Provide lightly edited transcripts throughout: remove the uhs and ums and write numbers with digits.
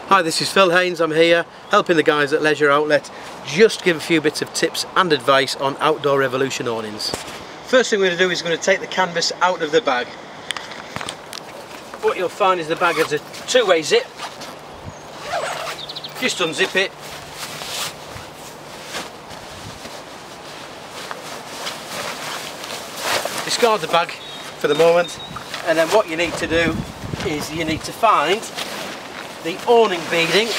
Hi, this is Phil Haynes. I'm here helping the guys at Leisure Outlet just give a few bits of tips and advice on outdoor revolution awnings. First thing we're going to do is going to take the canvas out of the bag. What you'll find is the bag has a two-way zip. Just unzip it. Discard the bag for the moment, and then what you need to do is you need to find the awning beading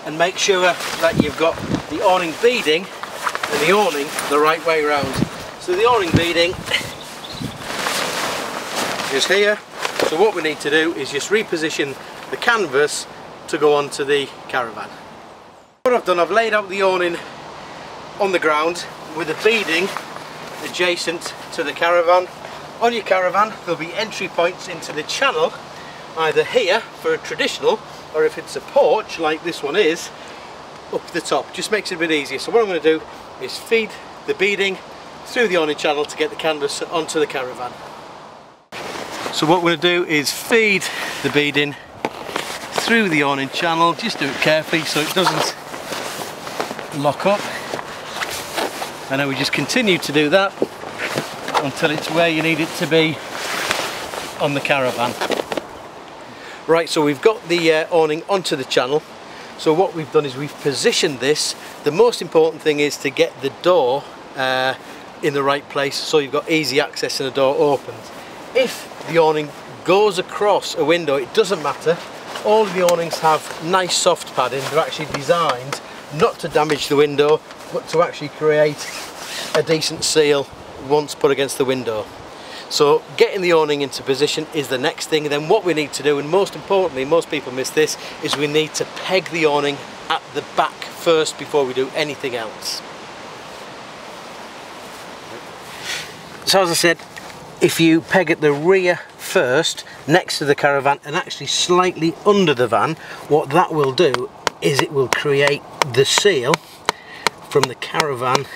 and make sure that you've got the awning beading and the awning the right way around. So the awning beading is here, so what we need to do is just reposition the canvas to go onto the caravan. What I've done, I've laid out the awning on the ground with the beading adjacent to the caravan. On your caravan there'll be entry points into the channel, either here for a traditional, or if it's a porch like this one is, up the top. Just makes it a bit easier. So what I'm going to do is feed the beading through the awning channel to get the canvas onto the caravan. So what we're going to do is feed the beading through the awning channel. Just do it carefully so it doesn't lock up, and then we just continue to do that until it's where you need it to be on the caravan. Right, so we've got the awning onto the channel. So what we've done is we've positioned this. The most important thing is to get the door in the right place so you've got easy access and the door opens. If the awning goes across a window, it doesn't matter. All of the awnings have nice soft padding. They're actually designed not to damage the window, but to actually create a decent seal once put against the window. So getting the awning into position is the next thing. Then what we need to do, and most importantly, most people miss this, is we need to peg the awning at the back first before we do anything else. So as I said, if you peg at the rear first, next to the caravan and actually slightly under the van, what that will do is it will create the seal from the caravan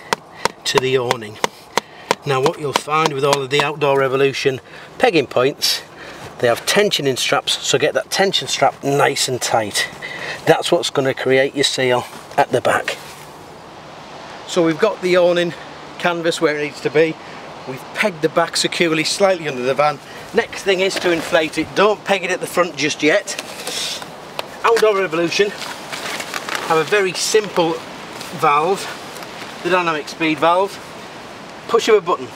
to the awning. Now what you'll find with all of the Outdoor Revolution pegging points, they have tensioning straps, so get that tension strap nice and tight. That's what's going to create your seal at the back. So we've got the awning canvas where it needs to be. We've pegged the back securely slightly under the van. Next thing is to inflate it. Don't peg it at the front just yet. Outdoor Revolution have a very simple valve, the dynamic speed valve. Push of a button.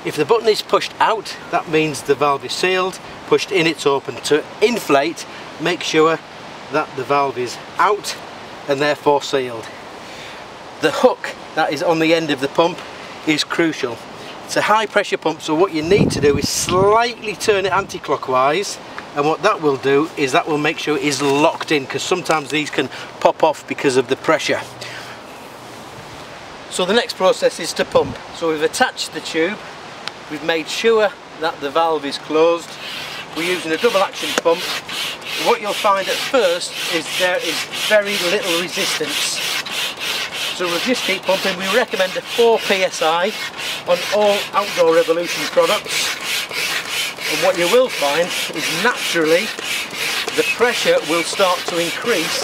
If the button is pushed out, that means the valve is sealed. Pushed in, it's open. To inflate, make sure that the valve is out and therefore sealed. The hook that is on the end of the pump is crucial. It's a high pressure pump, so what you need to do is slightly turn it anti-clockwise, and what that will do is that will make sure it is locked in, because sometimes these can pop off because of the pressure. So the next process is to pump. So we've attached the tube, we've made sure that the valve is closed, we're using a double action pump. What you'll find at first is there is very little resistance. So we'll just keep pumping. We recommend a 4 psi on all Outdoor Revolution products. And what you will find is naturally the pressure will start to increase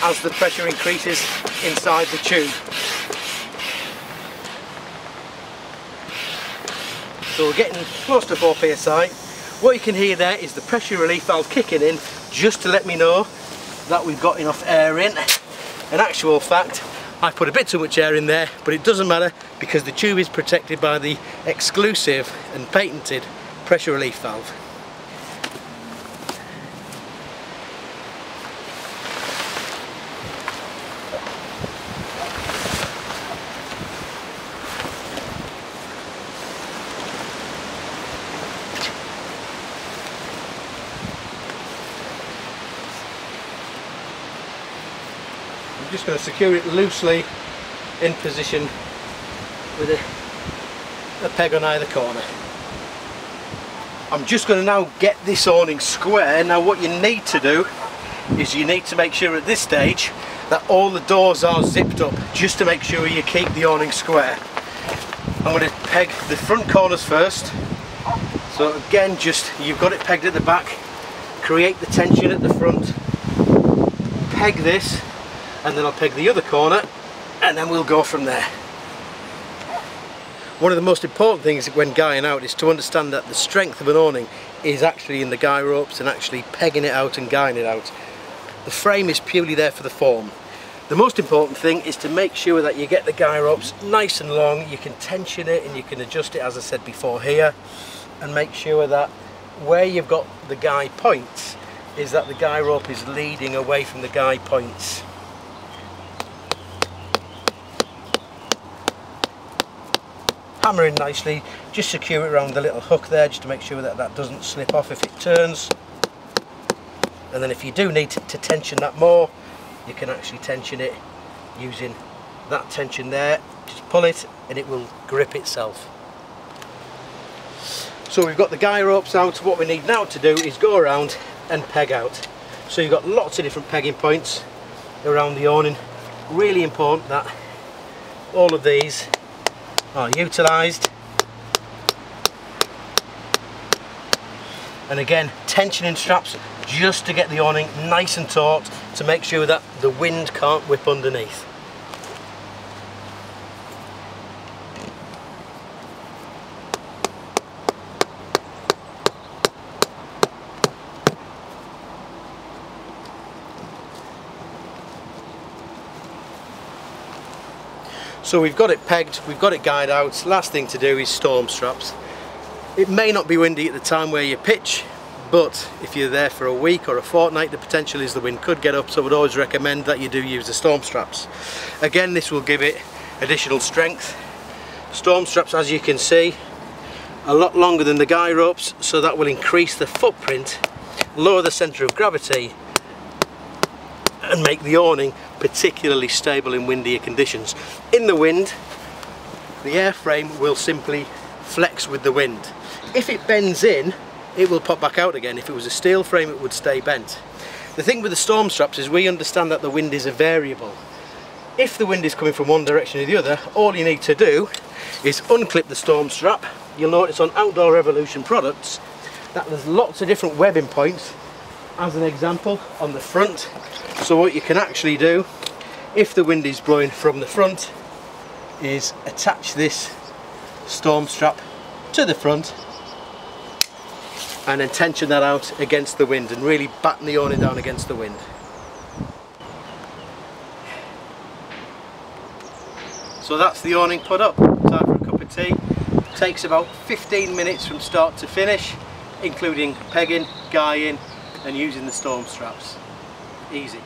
as the pressure increases inside the tube. So we're getting close to 4 psi. What you can hear there is the pressure relief valve kicking in just to let me know that we've got enough air in. In actual fact, I put a bit too much air in there, but it doesn't matter because the tube is protected by the exclusive and patented pressure relief valve. I'm just going to secure it loosely in position with a peg on either corner. I'm just going to now get this awning square. Now what you need to do is you need to make sure at this stage that all the doors are zipped up, just to make sure you keep the awning square. I'm going to peg the front corners first. So again, just you've got it pegged at the back, create the tension at the front, peg this, and then I'll peg the other corner, and then we'll go from there. One of the most important things when guying out is to understand that the strength of an awning is actually in the guy ropes and actually pegging it out and guying it out. The frame is purely there for the form. The most important thing is to make sure that you get the guy ropes nice and long. You can tension it and you can adjust it, as I said before, here, and make sure that where you've got the guy points is that the guy rope is leading away from the guy points. Hammer in nicely, just secure it around the little hook there just to make sure that that doesn't slip off if it turns. And then if you do need to tension that more, you can actually tension it using that tension there. Just pull it and it will grip itself. So we've got the guy ropes out. What we need now to do is go around and peg out. So you've got lots of different pegging points around the awning. Really important that all of these are utilised, and again tensioning straps just to get the awning nice and taut to make sure that the wind can't whip underneath. So we've got it pegged, we've got it guyed out. Last thing to do is storm straps. It may not be windy at the time where you pitch, but if you're there for a week or a fortnight, the potential is the wind could get up, so I would always recommend that you do use the storm straps. Again, this will give it additional strength. Storm straps, as you can see, a lot longer than the guy ropes, so that will increase the footprint, lower the centre of gravity, and make the awning particularly stable in windier conditions. In the wind, the airframe will simply flex with the wind. If it bends in, it will pop back out again. If it was a steel frame, it would stay bent. The thing with the storm straps is we understand that the wind is a variable. If the wind is coming from one direction or the other, all you need to do is unclip the storm strap. You'll notice on Outdoor Revolution products that there's lots of different webbing points, as an example, on the front. So what you can actually do, if the wind is blowing from the front, is attach this storm strap to the front and then tension that out against the wind and really batten the awning down against the wind. So that's the awning put up. Time for a cup of tea. It takes about 15 minutes from start to finish, including pegging, guying and using the storm straps. Easy.